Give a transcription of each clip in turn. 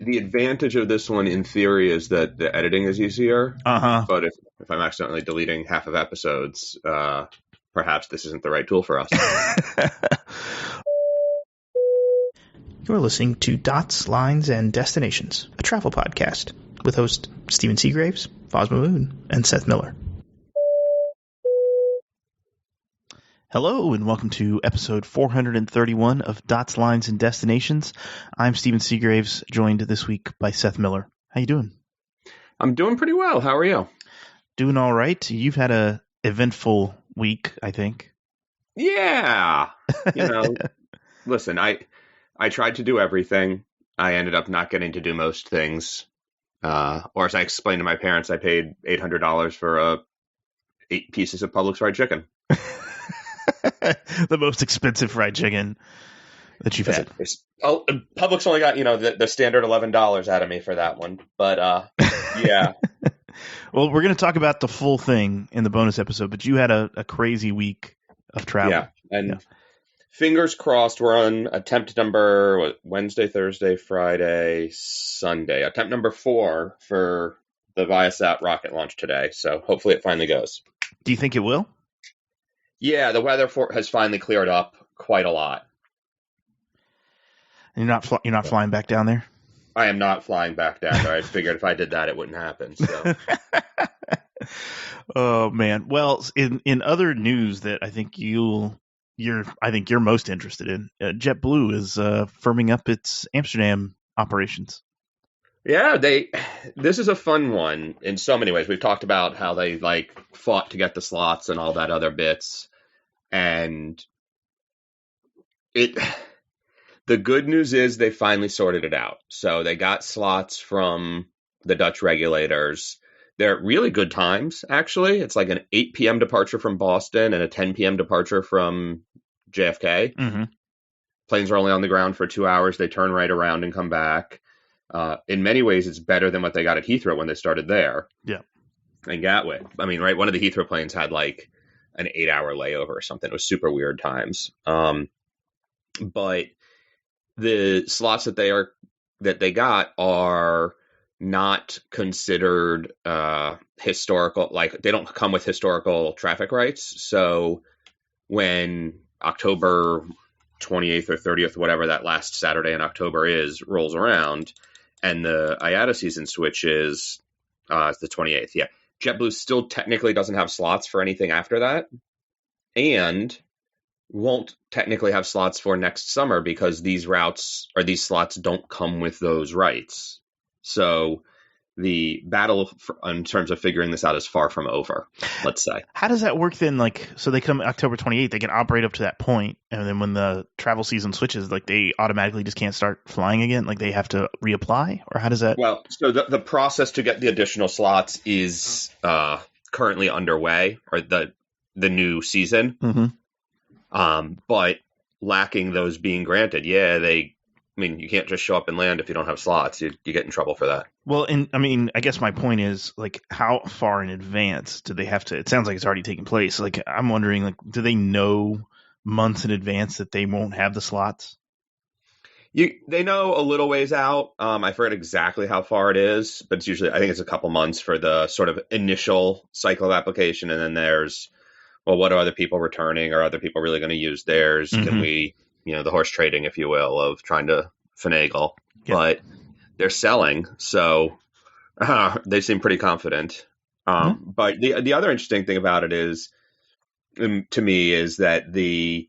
the advantage of this one, in theory, is that the editing is easier. But if I'm accidentally deleting half of episodes, perhaps this isn't the right tool for us. You're listening to Dots, Lines, and Destinations, a travel podcast with hosts Stephen Seagraves, Fosma Moon, and Seth Miller. Hello, and welcome to episode 431 of Dots, Lines, and Destinations. I'm Stephen Seagraves, joined this week by Seth Miller. How you doing? I'm doing pretty well. How are you? Doing all right. You've had a eventful week, I think. Yeah. Listen, I tried to do everything. I ended up not getting to do most things. Or as I explained to my parents, I paid $800 for 8 pieces of Publix fried chicken. The most expensive fried chicken that you've had. Publix only got, the standard $11 out of me for that one. But, yeah. Well, we're going to talk about the full thing in the bonus episode, but you had a crazy week of travel. Yeah, and fingers crossed we're on attempt number, Wednesday, Thursday, Friday, Sunday. Attempt number 4 for the Viasat rocket launch today. So hopefully it finally goes. Do you think it will? Yeah, the weather has finally cleared up quite a lot. And you're not flying back down there? I am not flying back down there. I figured if I did that, it wouldn't happen. So. Oh man. Well, in other news that I think you're most interested in, JetBlue is firming up its Amsterdam operations. Yeah, this is a fun one in so many ways. We've talked about how they fought to get the slots and all that other bits. And the good news is they finally sorted it out. So they got slots from the Dutch regulators. They're really good times, actually. It's like an 8 p.m. departure from Boston and a 10 p.m. departure from JFK. Mm-hmm. Planes are only on the ground for 2 hours. They turn right around and come back. In many ways, it's better than what they got at Heathrow when they started there. Yeah. And Gatwick. I mean, right, one of the Heathrow planes had an 8-hour layover or something. It was super weird times. But the slots that they got are not considered historical. They don't come with historical traffic rights. So when October 28th or 30th, whatever that last Saturday in October rolls around, and the IATA season switches, it's the 28th. Yeah. JetBlue still technically doesn't have slots for anything after that, and won't technically have slots for next summer because these routes or these slots don't come with those rights. So the battle in terms of figuring this out is far from over, let's say. How does that work then? So they come October 28th, they can operate up to that point, and then when the travel season switches, they automatically just can't start flying again? They have to reapply? Or how does that? Well, so the process to get the additional slots is currently underway, or the new season. Mm-hmm. But lacking those being granted, you can't just show up and land if you don't have slots. You get in trouble for that. Well, I guess my point is, how far in advance do they have to? It sounds like it's already taken place. I'm wondering, do they know months in advance that they won't have the slots? They know a little ways out. I forget exactly how far it is, but it's usually, I think it's a couple months for the sort of initial cycle of application. And then there's, well, what are other people returning? Are other people really going to use theirs? Mm-hmm. Can we, the horse trading, if you will, of trying to finagle? Yeah. But they're selling, so they seem pretty confident. Mm-hmm. But the other interesting thing about it is, to me, is that the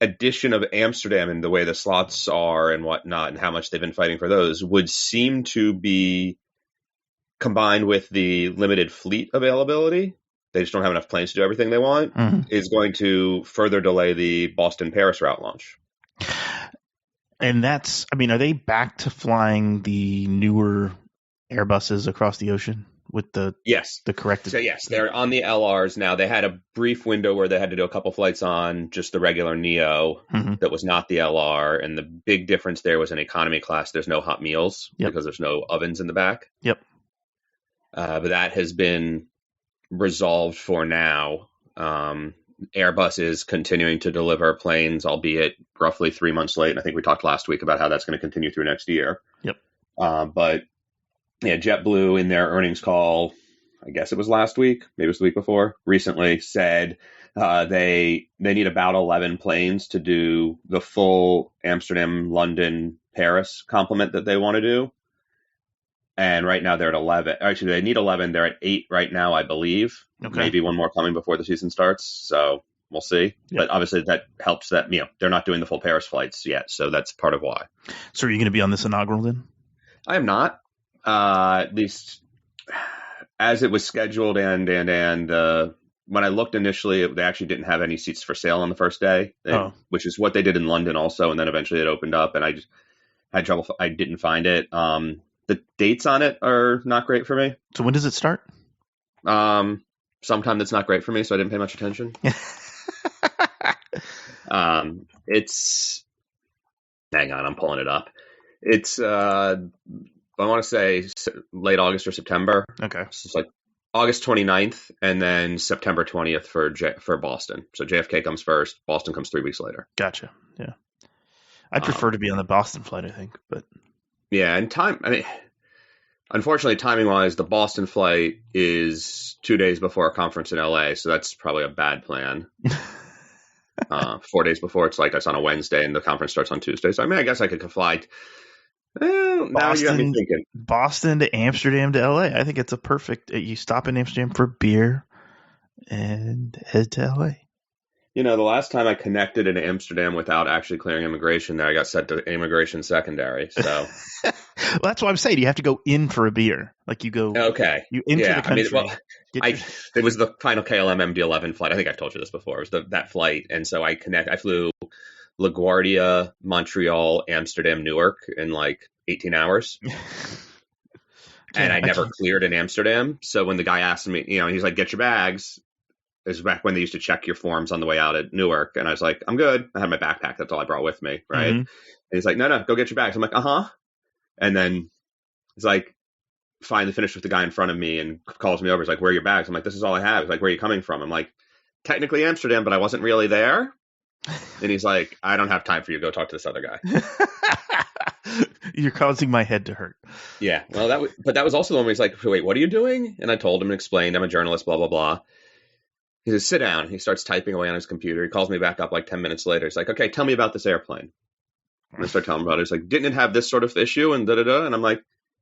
addition of Amsterdam and the way the slots are and whatnot and how much they've been fighting for those would seem to be combined with the limited fleet availability. They just don't have enough planes to do everything they want, is going to further delay the Boston-Paris route launch. And that's, are they back to flying the newer Airbuses across the ocean with the corrected? So yes, they're on the LRs now. They had a brief window where they had to do a couple flights on just the regular Neo that was not the LR. And the big difference there was in economy class, there's no hot meals because there's no ovens in the back. Yep. But that has been resolved for now. Airbus is continuing to deliver planes, albeit roughly 3 months late. And I think we talked last week about how that's going to continue through next year. Yep. But yeah, JetBlue in their earnings call, I guess it was last week, maybe it was the week before, recently said they need about 11 planes to do the full Amsterdam, London, Paris complement that they want to do. And right now they're at 11. Actually, they need 11. They're at 8 right now, I believe. Okay. Maybe one more coming before the season starts. So we'll see. Yep. But obviously that helps that, they're not doing the full Paris flights yet. So that's part of why. So are you going to be on this inaugural then? I am not. At least as it was scheduled and when I looked initially, they actually didn't have any seats for sale on the first day, which is what they did in London also. And then eventually it opened up and I just had trouble. I didn't find it. The dates on it are not great for me. So when does it start? Sometime that's not great for me, so I didn't pay much attention. It's, hang on, I'm pulling it up. It's, I want to say late August or September. Okay. So it's like August 29th and then September 20th for Boston. So JFK comes first. Boston comes 3 weeks later. Gotcha. Yeah. I'd prefer to be on the Boston flight, I think, but. Yeah, and unfortunately, timing-wise, the Boston flight is 2 days before a conference in LA, so that's probably a bad plan. 4 days before, it's on a Wednesday, and the conference starts on Tuesday. So, I guess I could fly. Now you got me thinking. Boston to Amsterdam to LA. I think it's a perfect. You stop in Amsterdam for beer and head to LA. The last time I connected in Amsterdam without actually clearing immigration there, I got sent to immigration secondary. So well, that's what I'm saying. You have to go in for a beer. Like you go. Okay. You into the country. It was the final KLM MD-11 flight. I think I've told you this before. It was that flight, and so I flew LaGuardia, Montreal, Amsterdam, Newark in 18 hours. And I never cleared in Amsterdam. So when the guy asked me, he's like, "Get your bags." It was back when they used to check your forms on the way out at Newark. And I was like, "I'm good." I had my backpack. That's all I brought with me. Right. Mm-hmm. And he's like, no, go get your bags. I'm like, uh-huh. And then he's like, finally finished with the guy in front of me and calls me over. He's like, "Where are your bags?" I'm like, "This is all I have." He's like, "Where are you coming from?" I'm like, "Technically Amsterdam, but I wasn't really there." And he's like, "I don't have time for you. Go talk to this other guy." You're causing my head to hurt. Yeah. Well, that was also the one where he's like, "Wait, what are you doing?" And I told him and explained, "I'm a journalist, blah, blah, blah." He says, "Sit down." He starts typing away on his computer. He calls me back up 10 minutes later. He's like, "Okay, tell me about this airplane." And I start telling him about it. He's like, "Didn't it have this sort of issue?" And da-da-da. And I'm like,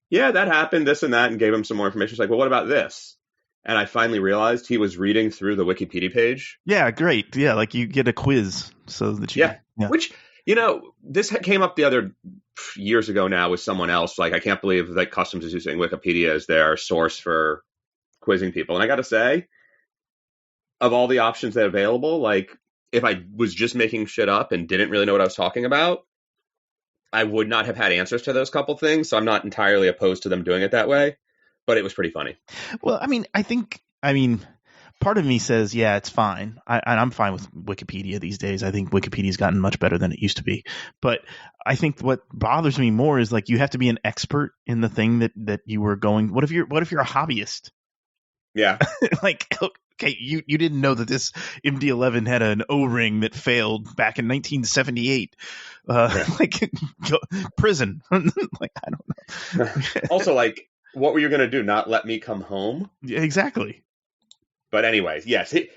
"Yeah, that happened, this and that," and gave him some more information. He's like, "Well, what about this?" And I finally realized he was reading through the Wikipedia page. Yeah, great. Yeah, you get a quiz so that you. Yeah. Which, this came up the other years ago now with someone else. I can't believe that Customs is using Wikipedia as their source for quizzing people. And I got to say, of all the options that are available, if I was just making shit up and didn't really know what I was talking about, I would not have had answers to those couple things. So I'm not entirely opposed to them doing it that way, but it was pretty funny. Well, I think part of me says, yeah, it's fine. I'm fine with Wikipedia these days. I think Wikipedia's gotten much better than it used to be. But I think what bothers me more is you have to be an expert in the thing that you were going. What if you're a hobbyist? Yeah. Okay, you didn't know that this MD-11 had an O-ring that failed back in 1978. Prison. I don't know. Also, what were you going to do? Not let me come home? Yeah, exactly. But anyways, yes. And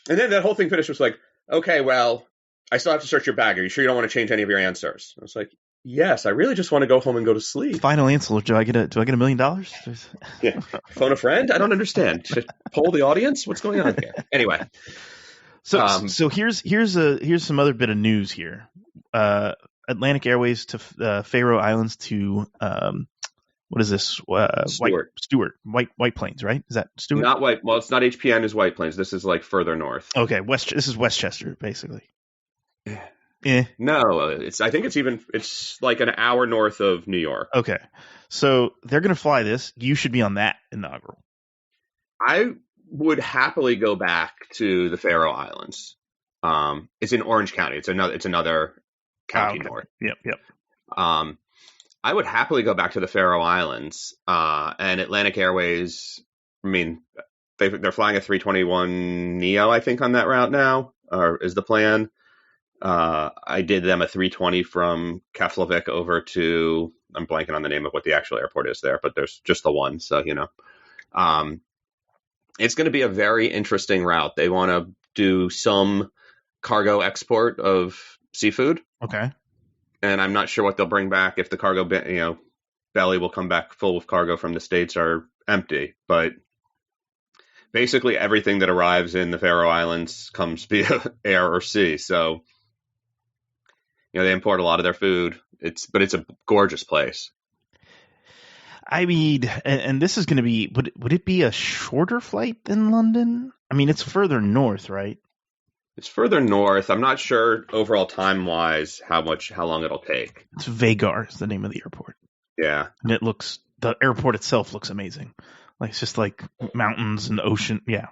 then that whole thing finished was okay, well, I still have to search your bag. Are you sure you don't want to change any of your answers? I was like, yes, I really just want to go home and go to sleep. Final answer. Do I get $1 million? Yeah. Phone a friend? I don't understand. Should poll the audience? What's going on here? Anyway. So here's some other bit of news here. Atlantic Airways to Faroe Islands to what is this? Stewart. White Plains, right? Is that Stewart? Not White. Well, it's not HPN. Is White Plains. This is further north. Okay, this is Westchester, basically. No, I think it's an hour north of New York. Okay, so they're going to fly this. You should be on that inaugural. I would happily go back to the Faroe Islands. It's in Orange County. It's another county north. Yep. I would happily go back to the Faroe Islands. And Atlantic Airways, they're flying a 321 Neo, I think, on that route now, or is the plan. I did them a 320 from Keflavik over to I'm blanking on the name of what the actual airport is there, but there's just the one. So, um, it's going to be a very interesting route. They want to do some cargo export of seafood. Okay. And I'm not sure what they'll bring back if the cargo, belly will come back full with cargo from the States or empty. But basically everything that arrives in the Faroe Islands comes via air or sea. So, they import a lot of their food. But it's a gorgeous place. I mean, and this is going to be, would it be a shorter flight than London? I mean, it's further north, right? It's further north. I'm not sure overall time wise how long it'll take. It's Vagar is the name of the airport. Yeah. And the airport itself looks amazing. Like, it's just like mountains and ocean. Yeah.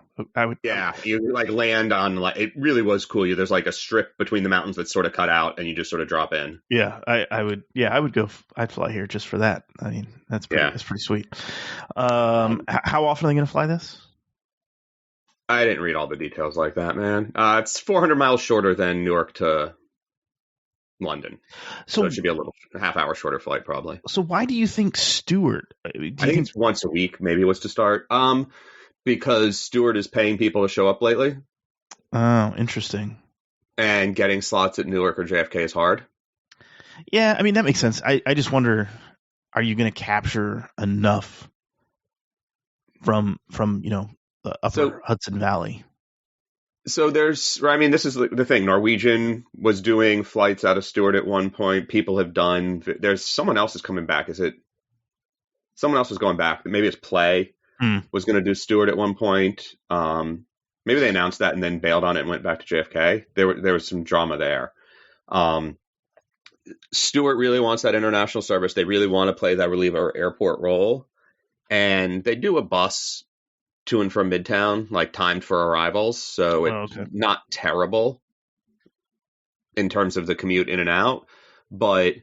Yeah. You like land on, like, it really was cool. There's like a strip between the mountains that's sort of cut out and you just sort of drop in. Yeah. I would I'd fly here just for that. I mean, that's pretty sweet. How often are they going to fly this? I didn't read all the details like that, man. It's 400 miles shorter than Newark to London. So it should be a half-hour shorter flight, probably. So why do you think Stewart? I think it's once a week, maybe, was to start. Because Stewart is paying people to show up lately. Oh, interesting. And getting slots at Newark or JFK is hard. Yeah, I mean, that makes sense. I just wonder, are you going to capture enough from the upper Hudson Valley? So this is the thing. Norwegian was doing flights out of Stewart at one point. People have done. There's someone else is coming back. Is it? Someone else is going back. Maybe it's Play was going to do Stewart at one point. Maybe they announced that and then bailed on it and went back to JFK. There was some drama there. Stewart really wants that international service. They really want to play that reliever airport role, and they do a bus to and from Midtown, like timed for arrivals. So it's not terrible in terms of the commute in and out. But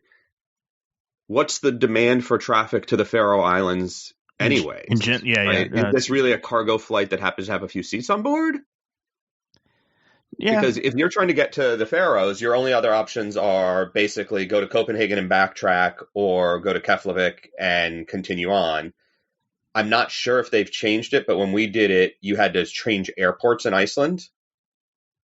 what's the demand for traffic to the Faroe Islands anyway? Is this really a cargo flight that happens to have a few seats on board? Yeah. Because if you're trying to get to the Faroes, your only other options are basically go to Copenhagen and backtrack, or go to Keflavik and continue on. I'm not sure if they've changed it, but when we did it, you had to change airports in Iceland.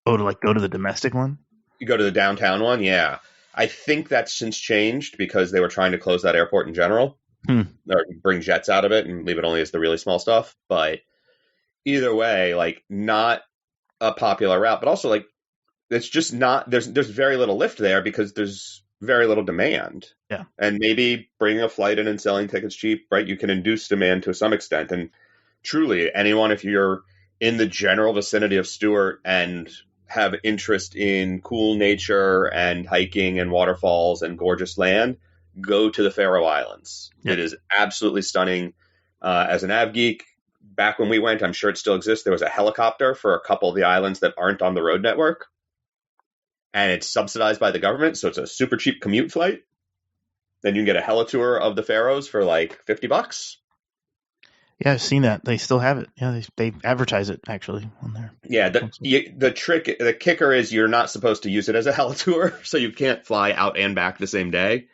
Oh, to go to the domestic one? You go to the downtown one, yeah. I think that's since changed because they were trying to close that airport in general. Or bring jets out of it and leave it only as the really small stuff. But either way, not a popular route. But also, it's just not, there's very little lift there because there's very little demand. Yeah. And maybe bringing a flight in and selling tickets cheap, right? You can induce demand to some extent. And truly, anyone, if you're in the general vicinity of Stewart and have interest in cool nature and hiking and waterfalls and gorgeous land, go to the Faroe Islands. Yeah. It is absolutely stunning. As an av geek, back when we went, I'm sure it still exists, there was a helicopter for a couple of the islands that aren't on the road network. And it's subsidized by the government, so it's a super cheap commute flight. Then you can get a helitour of the Faroes for $50. Yeah, I've seen that. They still have it. Yeah, they advertise it actually on there. Yeah, the kicker is you're not supposed to use it as a helitour, so you can't fly out and back the same day.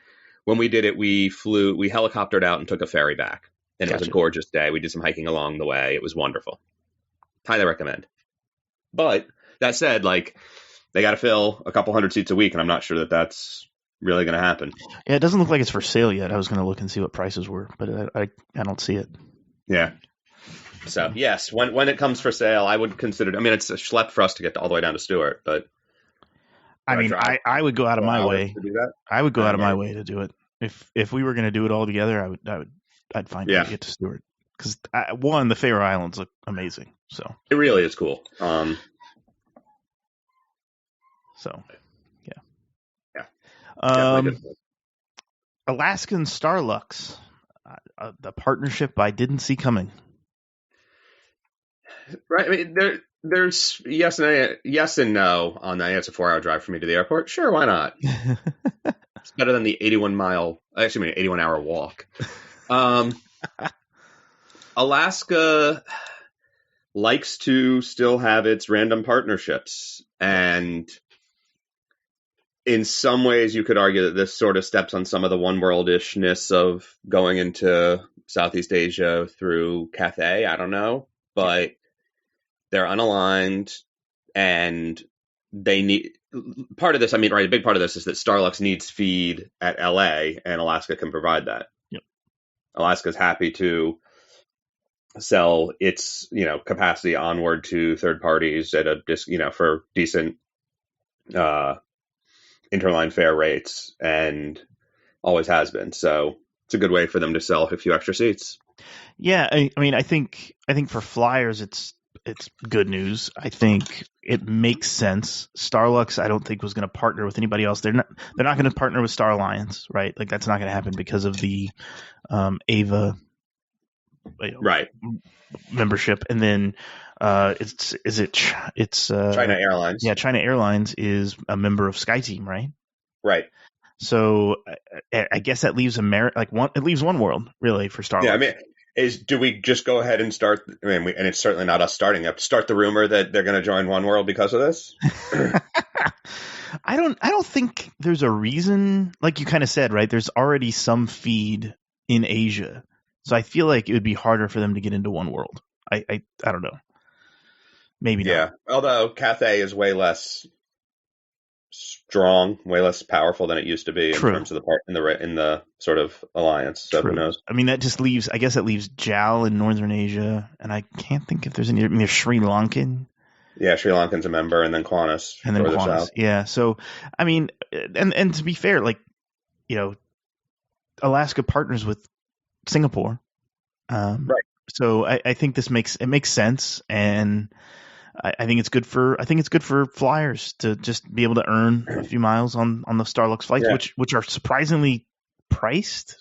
When we did it, we helicoptered out and took a ferry back, and it was a gorgeous day. We did some hiking along the way. It was wonderful. Highly recommend. But that said, they got to fill a couple hundred seats a week, and I'm not sure that that's really going to happen. Yeah, it doesn't look like it's for sale yet. I was going to look and see what prices were, but I don't see it. Yeah. So, yes, when it comes for sale, I would consider it. I mean, it's a schlep for us to get all the way down to Stewart, but I mean, I would go out of my way to do that. I would go out of my way to do it. If we were going to do it all together, I'd find a way to get to Stewart. Because the Faroe Islands look amazing. So it really is cool. So, yeah. Alaskan Starlux, the partnership I didn't see coming. Right. I mean, there's yes and no on that. It's a 4-hour drive for me to the airport. Sure, why not? It's better than the 81-hour walk. Alaska likes to still have its random partnerships, and in some ways, you could argue that this sort of steps on some of the one world-ishness of going into Southeast Asia through Cathay. I don't know, but they're unaligned, and they need part of this. I mean, right? A big part of this is that Starlux needs feed at LA, and Alaska can provide that. Yep. Alaska's happy to sell its capacity onward to third parties at for decent interline fare rates, and always has been. So it's a good way for them to sell a few extra seats. Yeah, I mean, I think for flyers, it's good news. I think it makes sense. Starlux, I don't think was going to partner with anybody else. They're not going to partner with Star Alliance, right? Like that's not going to happen because of the Ava right membership, and then it's China Airlines. Yeah, China Airlines is a member of SkyTeam, right? Right. So I guess that leaves it leaves one world really for Starlux. Yeah, I mean, do we just go ahead and start? I mean, and it's certainly not us starting up. Start the rumor that they're going to join One World because of this. I don't think there's a reason. Like you kind of said, right? There's already some feed in Asia, so I feel like it would be harder for them to get into One World. I don't know. Maybe not. Yeah, although Cathay is way less strong, way less powerful than it used to be in terms of the part in the sort of alliance. So who knows? I mean, that just leaves. I guess that leaves JAL in Northern Asia, and I can't think if there's any. I mean, there's Sri Lankan. Yeah, Sri Lankan's a member, and then Qantas. And then Qantas. South. Yeah. So, I mean, and to be fair, like, Alaska partners with Singapore. Right. So I think this makes sense, and I think it's good for flyers to just be able to earn a few miles on the Starlux flights, which are surprisingly priced.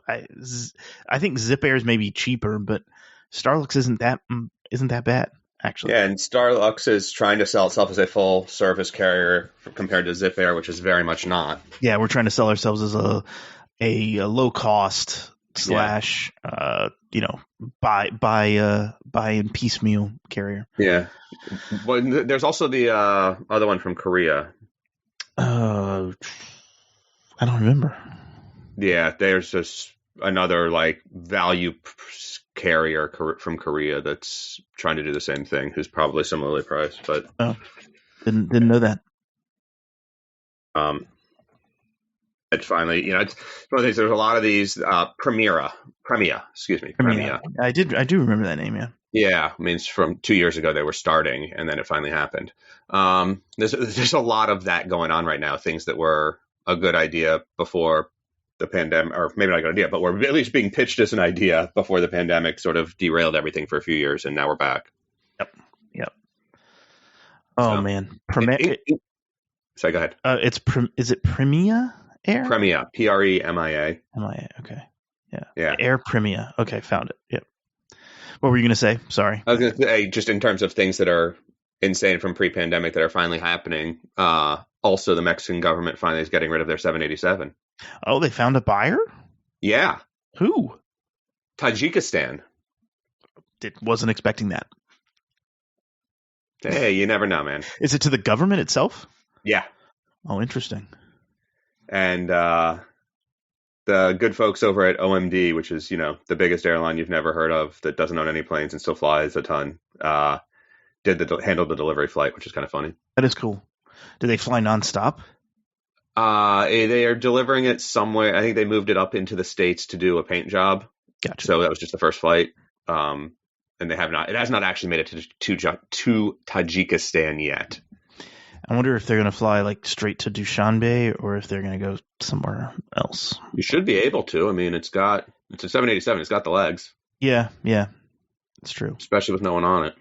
I think Zip Air is maybe cheaper, but Starlux isn't that bad. Actually. Yeah, and Starlux is trying to sell itself as a full service carrier compared to Zip Air, which is very much not. Yeah, we're trying to sell ourselves as a low cost / buy in piecemeal carrier. Yeah. Well, there's also the other one from Korea. I don't remember. Yeah, there's just another like value carrier from Korea that's trying to do the same thing, who's probably similarly priced, but didn't know that. It's finally, it's one of the things. There's a lot of these Premia. I do remember that name. Yeah, I mean, it's from 2 years ago they were starting, and then it finally happened. There's a lot of that going on right now. Things that were a good idea before the pandemic, or maybe not a good idea, but were at least being pitched as an idea before the pandemic sort of derailed everything for a few years, and now we're back. Yep. Oh, so, man. So go ahead. Is it Premia Air? Premia, Premia. MIA, okay. Yeah. Air Premia. Okay, found it. Yep. What were you going to say? Sorry. I was going to say, just in terms of things that are insane from pre-pandemic that are finally happening, also the Mexican government finally is getting rid of their 787. Oh, they found a buyer? Yeah. Who? Tajikistan. Wasn't expecting that. Hey, you never know, man. Is it to the government itself? Yeah. Oh, interesting. And the good folks over at OMD, which is, the biggest airline you've never heard of that doesn't own any planes and still flies a ton, handled the delivery flight, which is kind of funny. That is cool. Do they fly nonstop? They are delivering it somewhere. I think they moved it up into the States to do a paint job. Gotcha. So that was just the first flight. And it has not actually made it to Tajikistan yet. I wonder if they're going to fly like straight to Dushanbe or if they're going to go somewhere else. You should be able to. I mean, it's a 787. It's got the legs. Yeah. It's true. Especially with no one on it.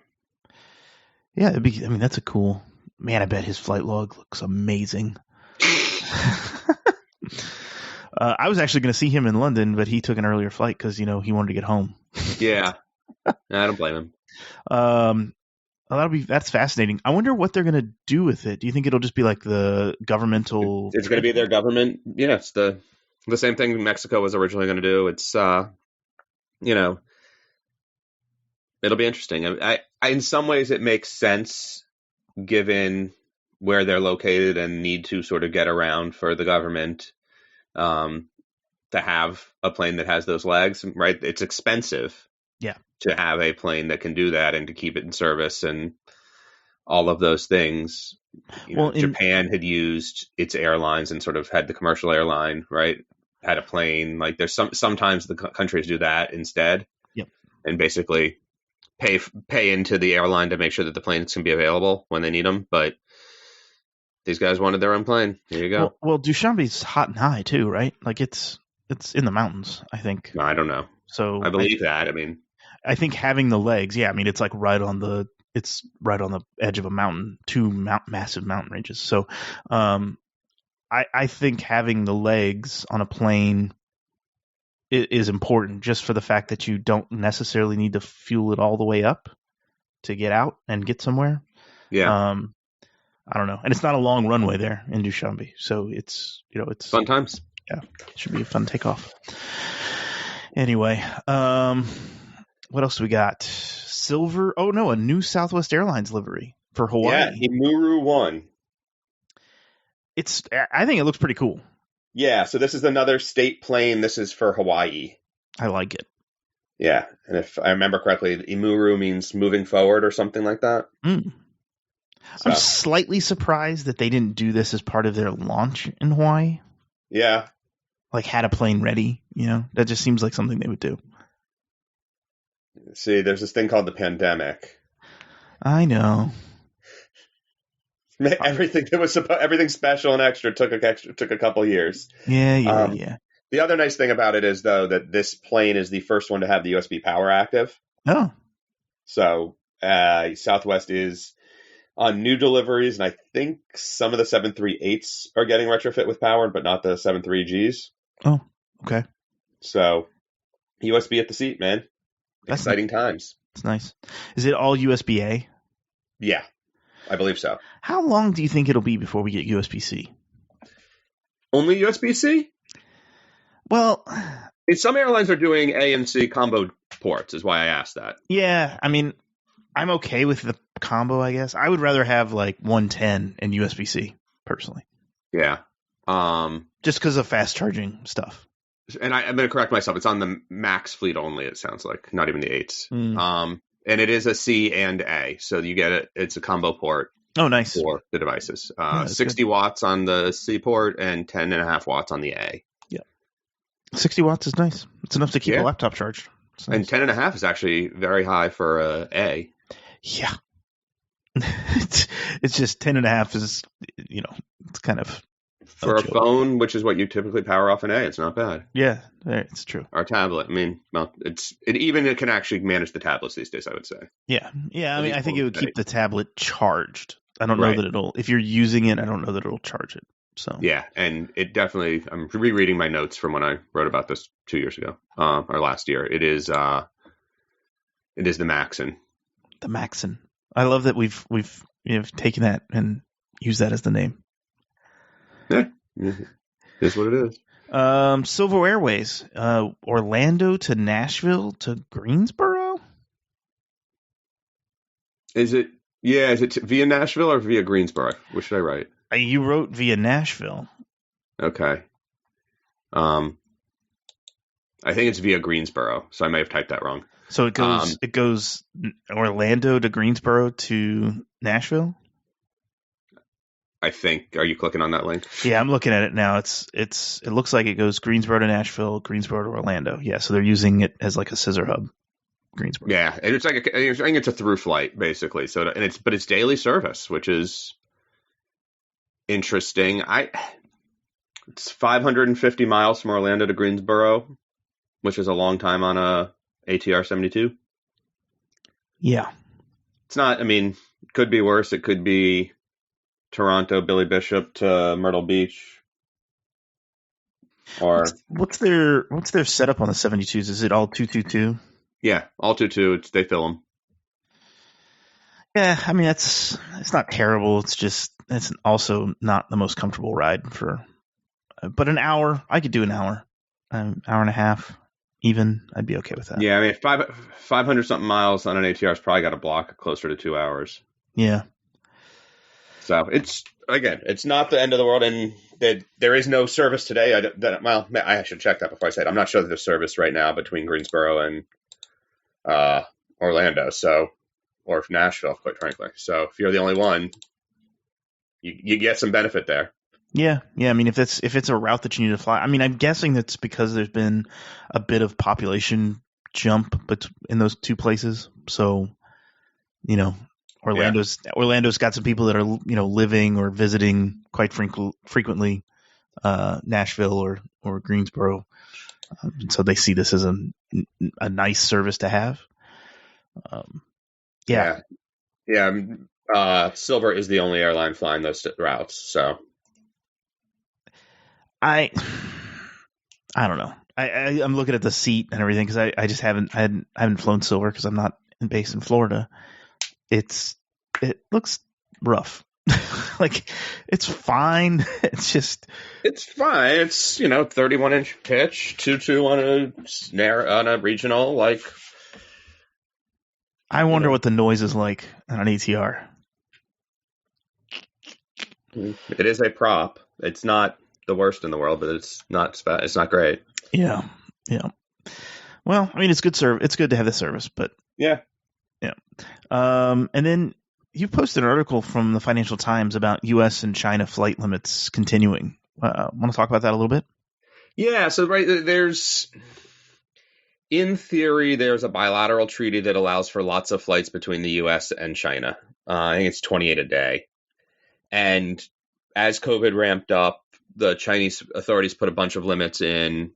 Yeah, that's a cool... Man, I bet his flight log looks amazing. I was actually going to see him in London, but he took an earlier flight because, he wanted to get home. Yeah. I don't blame him. That's fascinating. I wonder what they're going to do with it. Do you think it'll just be like the governmental? It's going to be their government. Yeah, it's the same thing Mexico was originally going to do. It's it'll be interesting. I in some ways it makes sense given where they're located and need to sort of get around for the government to have a plane that has those legs, right? It's expensive Yeah. to have a plane that can do that and to keep it in service and all of those things. Japan had used its airlines and sort of had the commercial airline, right? Had a plane. Like there's sometimes the countries do that instead. Yep. And basically pay into the airline to make sure that the planes can be available when they need them. But these guys wanted their own plane. There you go. Well, Dushanbe's hot and high too, right? Like it's in the mountains, I think. I don't know. So I believe that. I think having the legs, yeah. I mean, it's like right on the edge of a mountain, two massive mountain ranges. So, I think having the legs on a plane is important, just for the fact that you don't necessarily need to fuel it all the way up to get out and get somewhere. Yeah. I don't know, and it's not a long runway there in Dushanbe, so it's fun times. Yeah, it should be a fun takeoff. Anyway, what else do we got? Silver. Oh no, a new Southwest Airlines livery for Hawaii. Yeah, Imuru 1. I think it looks pretty cool. Yeah, so this is another state plane. This is for Hawaii. I like it. Yeah, and if I remember correctly, Imuru means moving forward or something like that. So. I'm slightly surprised that they didn't do this as part of their launch in Hawaii. Yeah. Like had a plane ready, that just seems like something they would do. See, there's this thing called the pandemic. I know. Everything special and extra took a couple years. Yeah. The other nice thing about it is, though, that this plane is the first one to have the USB power active. Oh. So Southwest is on new deliveries, and I think some of the 738s are getting retrofit with power, but not the 73Gs. Oh, okay. So USB at the seat, man. That's exciting times. It's nice. Is it all USB-A? Yeah, I believe so. How long do you think it'll be before we get USB-C? Only USB-C? Well, some airlines are doing A and C combo ports, is why I asked that. Yeah, I mean, I'm okay with the combo, I guess. I would rather have like 110 and USB-C, personally. Yeah. Just because of fast charging stuff. And I'm going to correct myself. It's on the Max fleet only, it sounds like. Not even the 8s. And it is a C and A. So you get it. It's a combo port. Oh, nice. For the devices. 60 good. watts on the C port and 10.5 watts on the A. Yeah. 60 watts is nice. It's enough to keep a laptop charged. Nice. And 10.5 is actually very high for A. Yeah. It's just 10.5 is, it's kind of... For a phone, which is what you typically power off an A, it's not bad. Yeah, it's true. Our tablet, it can actually manage the tablets these days, I would say. Yeah. I mean, I think it would keep the tablet charged. I don't know that if you're using it, I don't know that it'll charge it. So yeah, and it definitely. I'm rereading my notes from when I wrote about this 2 years ago, or last year. It is the Maxon. The Maxon. I love that we've taken that and used that as the name. Yeah, it's what it is. Silver Airways, Orlando to Nashville to Greensboro. Is it via Nashville or via Greensboro? What should I write? You wrote via Nashville. Okay. I think it's via Greensboro, so I may have typed that wrong. So it goes Orlando to Greensboro to Nashville. I think. Are you clicking on that link? Yeah, I'm looking at it now. It looks like it goes Greensboro to Nashville, Greensboro to Orlando. Yeah, so they're using it as like a scissor hub. Greensboro. Yeah, and it's like I think it's a through flight basically. So but it's daily service, which is interesting. It's 550 miles from Orlando to Greensboro, which is a long time on a ATR 72. Yeah, it's not. I mean, it could be worse. It could be Toronto, Billy Bishop to Myrtle Beach. Or what's their setup on the 72s? Is it all 222? Yeah, all 222. They fill them. Yeah, I mean it's not terrible. It's also not the most comfortable ride but an hour. I could do an hour, hour and a half, even. I'd be okay with that. Yeah, I mean 500 something miles on an ATR has probably got a block closer to 2 hours. Yeah. So it's not the end of the world, and there is no service today. I should check that before I say it. I'm not sure that there's service right now between Greensboro and Orlando, or Nashville, quite frankly. So if you're the only one, you get some benefit there. Yeah. I mean, if it's a route that you need to fly, I mean, I'm guessing that's because there's been a bit of population jump in those two places. So, Orlando's got some people that are living or visiting quite frequently Nashville or Greensboro, so they see this as a nice service to have. Yeah. Silver is the only airline flying those routes, so I don't know. I'm looking at the seat and everything because I just haven't flown Silver because I'm not based in Florida. It looks rough. Like it's fine. It's fine. It's 31-inch pitch, 2.2 on a regional. Like, I wonder what the noise is like on an ATR. It is a prop. It's not the worst in the world, but it's not great. Yeah. Well, I mean, it's good It's good to have the service, but yeah. And then you posted an article from the Financial Times about U.S. and China flight limits continuing. Want to talk about that a little bit? Yeah. So in theory, there's a bilateral treaty that allows for lots of flights between the U.S. and China. I think it's 28 a day. And as COVID ramped up, the Chinese authorities put a bunch of limits in,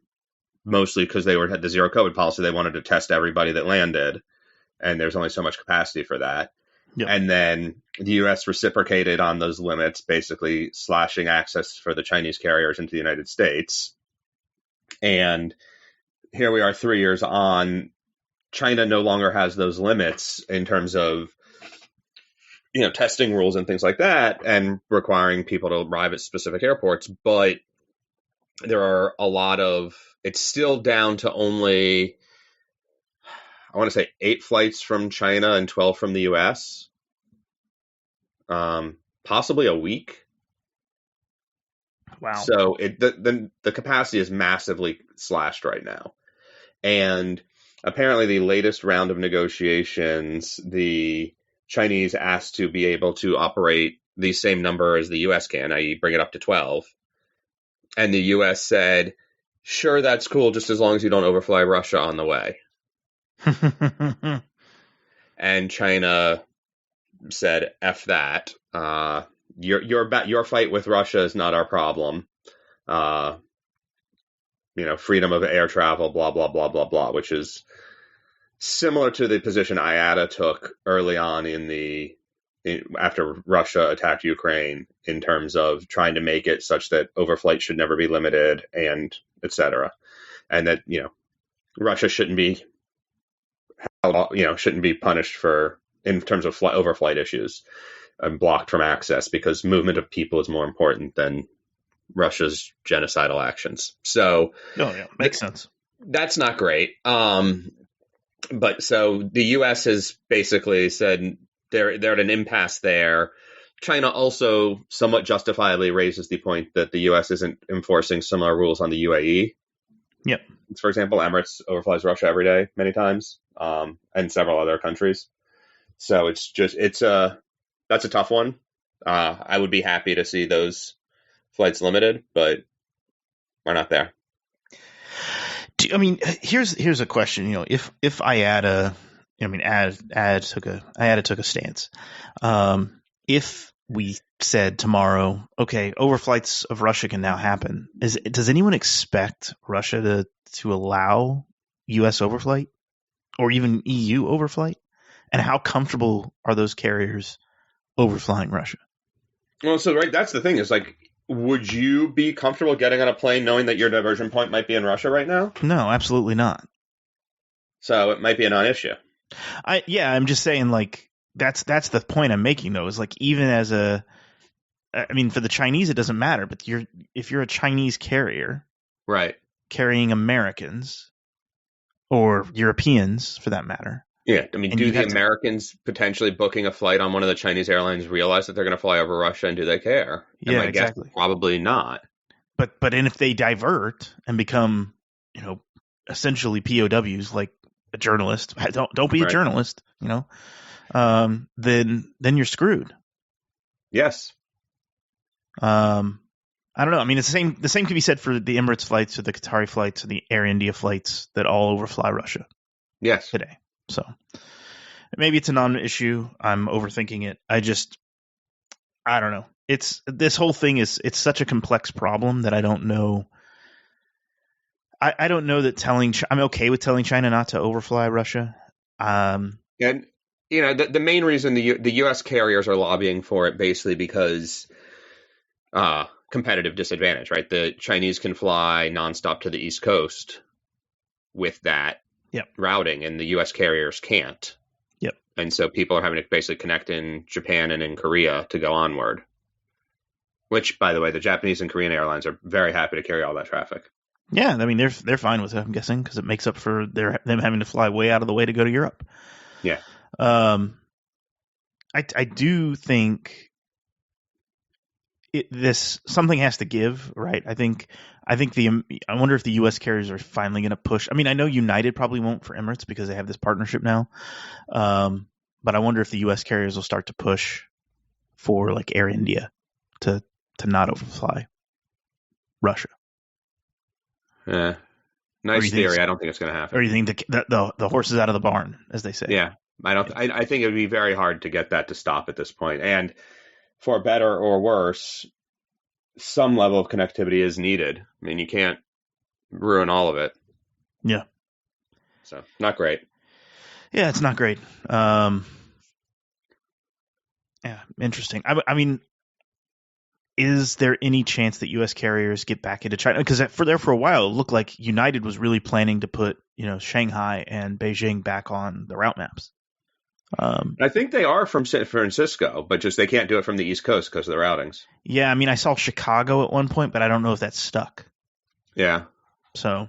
mostly because they had the zero COVID policy. They wanted to test everybody that landed, and there's only so much capacity for that. Yep. And then the U.S. reciprocated on those limits, basically slashing access for the Chinese carriers into the United States. And here we are 3 years on. China no longer has those limits in terms of testing rules and things like that, and requiring people to arrive at specific airports. But there are it's still down to only, I want to say 8 flights from China and 12 from the U.S. Possibly a week. Wow. So the capacity is massively slashed right now. And apparently the latest round of negotiations, the Chinese asked to be able to operate the same number as the U.S. can, i.e. bring it up to 12. And the U.S. said, sure, that's cool, just as long as you don't overfly Russia on the way. And China said, F that. Your fight with Russia is not our problem. Freedom of air travel, blah, blah, blah, blah, blah, which is similar to the position IATA took early on after Russia attacked Ukraine, in terms of trying to make it such that overflight should never be limited, and et cetera. And that, Russia shouldn't be punished in terms of overflight issues and blocked from access, because movement of people is more important than Russia's genocidal actions. So, makes sense. That's not great. But so the U.S. has basically said they're at an impasse there. China also somewhat justifiably raises the point that the U.S. isn't enforcing similar rules on the UAE. Yep. For example, Emirates overflies Russia every day, many times, and several other countries. So that's a tough one. I would be happy to see those flights limited, but we're not there. I mean, here's a question. If IATA, IATA took a stance. If we said tomorrow, okay, overflights of Russia can now happen, does anyone expect Russia to allow U.S. overflight or even EU overflight? And how comfortable are those carriers overflying Russia? Well, so that's the thing, is like, would you be comfortable getting on a plane knowing that your diversion point might be in Russia right now? No, absolutely not. So it might be a non-issue. I'm just saying, like, that's the point I'm making, though, is like, even for the Chinese, it doesn't matter, but if you're a Chinese carrier, right, carrying Americans or Europeans for that matter, Yeah, I mean, and do you the have to. Americans potentially booking a flight on one of the Chinese airlines realize that they're going to fly over Russia, and do they care? And Yeah, my guess is exactly. probably not. But and if they divert and become, you know, essentially POWs, like a journalist, don't be a Right. journalist, you know, then you're screwed. Yes. I don't know. I mean, it's the same can be said for the Emirates flights or the Qatari flights or the Air India flights that all overfly Russia Yes. today. So maybe it's a non-issue. I'm overthinking it. I don't know. This whole thing it's such a complex problem that I don't know. I don't know that I'm okay with telling China not to overfly Russia. And the main reason the U.S. carriers are lobbying for it basically because competitive disadvantage, right? The Chinese can fly nonstop to the East Coast with that Yep. routing, and the U.S. carriers can't. Yep. And so people are having to basically connect in Japan and in Korea to go onward. Which, by the way, the Japanese and Korean airlines are very happy to carry all that traffic. Yeah, I mean they're fine with it. I'm guessing because it makes up for them having to fly way out of the way to go to Europe. Yeah. I do think this something has to give, right? I wonder if the U.S. carriers are finally going to push. I mean, I know United probably won't for Emirates because they have this partnership now, but I wonder if the U.S. carriers will start to push for like Air India to not overfly Russia. Nice theory. I don't think it's going to happen. Or you think the horse is out of the barn, as they say? Yeah, I don't. I think it would be very hard to get that to stop at this point. And for better or worse, some level of connectivity is needed. I mean, you can't ruin all of it. Yeah. So not great. Yeah, it's not great. Yeah, interesting. I mean, is there any chance that U.S. carriers get back into China? Because for a while, it looked like United was really planning to put Shanghai and Beijing back on the route maps. I think they are from San Francisco, but just they can't do it from the East Coast because of the routings. Yeah, I mean, I saw Chicago at one point, but I don't know if that's stuck. Yeah. So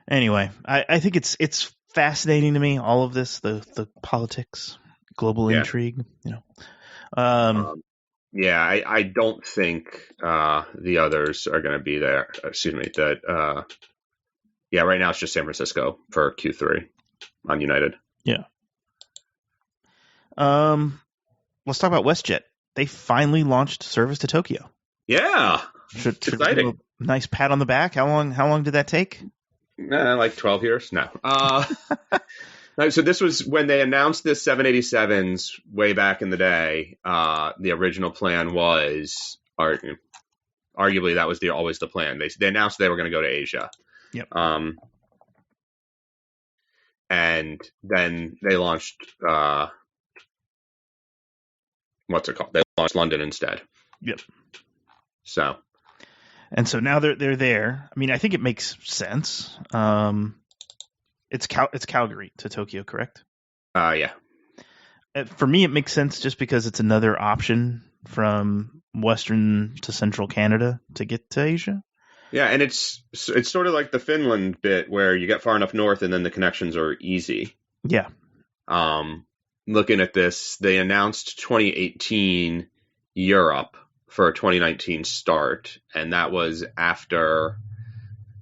anyway, I think it's fascinating to me, all of this, the politics, global intrigue. Yeah, I don't think the others are going to be there. Excuse me. Yeah, right now it's just San Francisco for Q3 on United. Yeah. Let's talk about WestJet. They finally launched service to Tokyo. Yeah, Should exciting. give a nice pat on the back. How long did that take? Like 12 years. No. So this was when they announced the 787s way back in the day. The original plan was, arguably, that was always the plan. They announced they were going to go to Asia. Yep. And then they launched, what's it called? They launched London instead. Yep. So. And so now they're there. I mean, I think it makes sense. It's Calgary to Tokyo, correct? Yeah. For me, it makes sense just because it's another option from Western to Central Canada to get to Asia. Yeah, and it's sort of like the Finland bit where you get far enough north and then the connections are easy. Yeah. Looking at this, they announced 2018 Europe for a 2019 start, and that was after.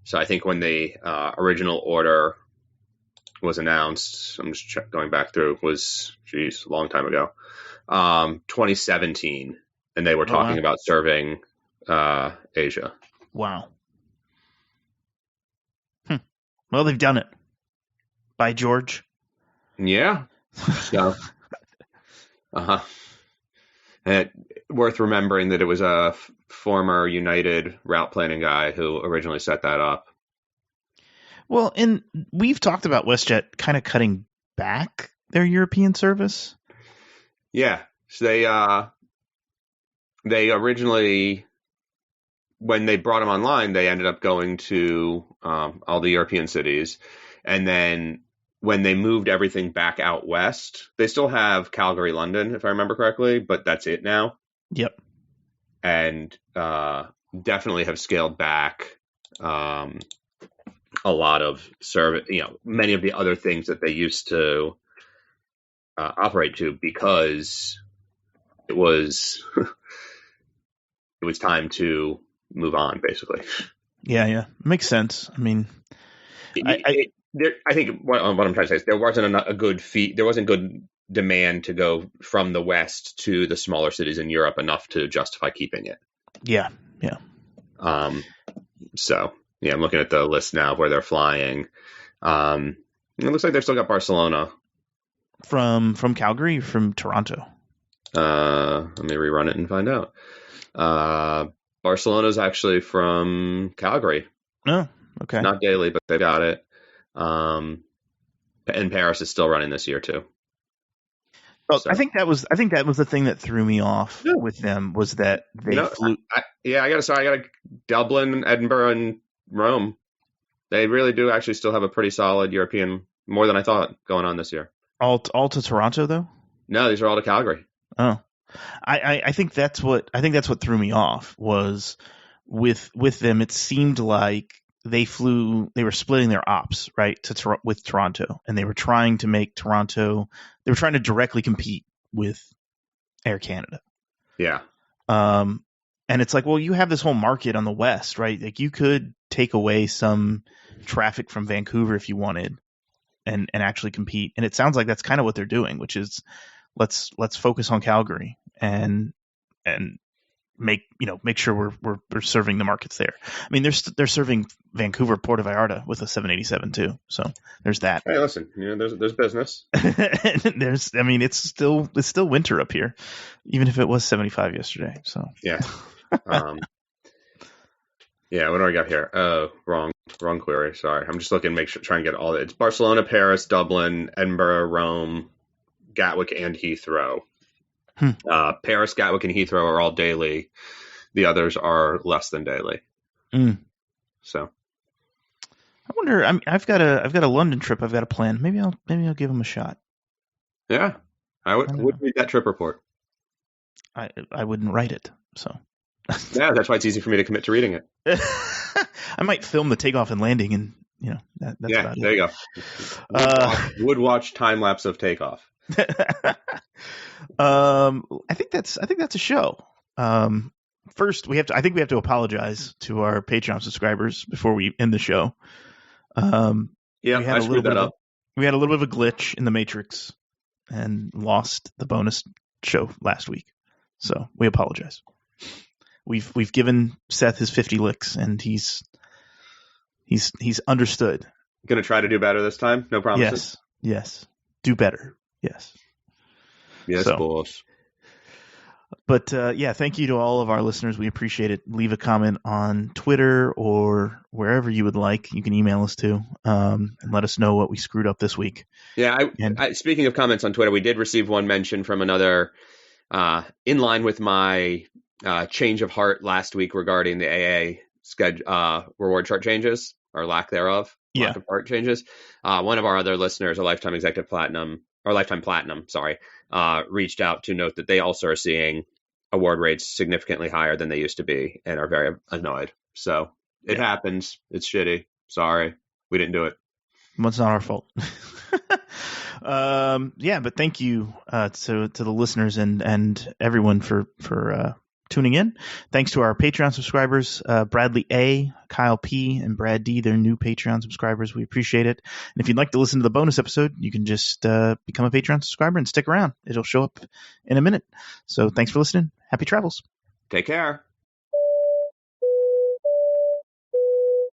So I think when the original order was announced, I'm just going back through, was a long time ago, 2017, and they were talking about serving Asia. Wow. Well, they've done it. By George. Yeah. So, and worth remembering that it was a former United route planning guy who originally set that up. Well, and we've talked about WestJet kind of cutting back their European service. Yeah. So they originally, when they brought them online, they ended up going to all the European cities. And then when they moved everything back out west, they still have Calgary, London, if I remember correctly, but that's it now. Yep. And definitely have scaled back a lot of service, many of the other things that they used to operate to, because it was it was time to move on, basically. Yeah. Makes sense. I mean, I think what I'm trying to say is there wasn't a good fee. There wasn't good demand to go from the West to the smaller cities in Europe enough to justify keeping it. Yeah. So yeah, I'm looking at the list now of where they're flying. It looks like they've still got Barcelona. From Calgary or from Toronto? Let me rerun it and find out. Barcelona's actually from Calgary. Oh, okay. Not daily, but they've got it. And Paris is still running this year too. Well, so. I think that was the thing that threw me off with them, was that they flew. I got Dublin, Edinburgh, and Rome. They really do actually still have a pretty solid European, more than I thought, going on this year. All to Toronto though? No, these are all to Calgary. Oh, I think that's what threw me off, was with them. It seemed like they were splitting their ops, right, with Toronto, and they were trying to make Toronto. They were trying to directly compete with Air Canada. Yeah. And it's like, well, you have this whole market on the West, right? Like, you could take away some traffic from Vancouver if you wanted, and actually compete. And it sounds like that's kind of what they're doing, which is let's focus on Calgary and make sure we're serving the markets there. I mean, they're serving Vancouver, Puerto Vallarta with a 787 too. So there's that. Hey, listen, there's business. It's still winter up here, even if it was 75 yesterday. So yeah. Yeah. What do I got here? Oh, wrong query. Sorry. I'm just looking, try and get all it's Barcelona, Paris, Dublin, Edinburgh, Rome, Gatwick, and Heathrow. Paris, Gatwick, and Heathrow are all daily. The others are less than daily. So I wonder. I've got a London trip I've got to plan. Maybe I'll give them a shot. Yeah, I would read that trip report. I wouldn't write it. So yeah, that's why it's easy for me to commit to reading it. I might film the takeoff and landing, and that's about it. There you go. Would watch time lapse of takeoff. I think that's a show. First, we have to apologize to our Patreon subscribers before we end the show. I screwed that up. We had a little bit of a glitch in the Matrix and lost the bonus show last week, so we apologize. We've given Seth his 50 licks, and he's understood. Gonna try to do better this time. No promises. Yes. Do better. Yes. Yes, boss. But thank you to all of our listeners. We appreciate it. Leave a comment on Twitter or wherever you would like. You can email us too, and let us know what we screwed up this week. Yeah. Speaking of comments on Twitter, we did receive one mention from another, in line with my change of heart last week regarding the AA schedule, reward chart changes or lack thereof. Lack of chart changes. One of our other listeners, a Lifetime Executive Platinum, reached out to note that they also are seeing award rates significantly higher than they used to be and are very annoyed. So it happens. It's shitty. Sorry. We didn't do it. Well, it's not our fault. But thank you to the listeners and everyone for tuning in. Thanks to our Patreon subscribers, Bradley A., Kyle P., and Brad D. They're new Patreon subscribers. We appreciate it. And if you'd like to listen to the bonus episode, you can just become a Patreon subscriber and stick around. It'll show up in a minute. So thanks for listening. Happy travels. Take care.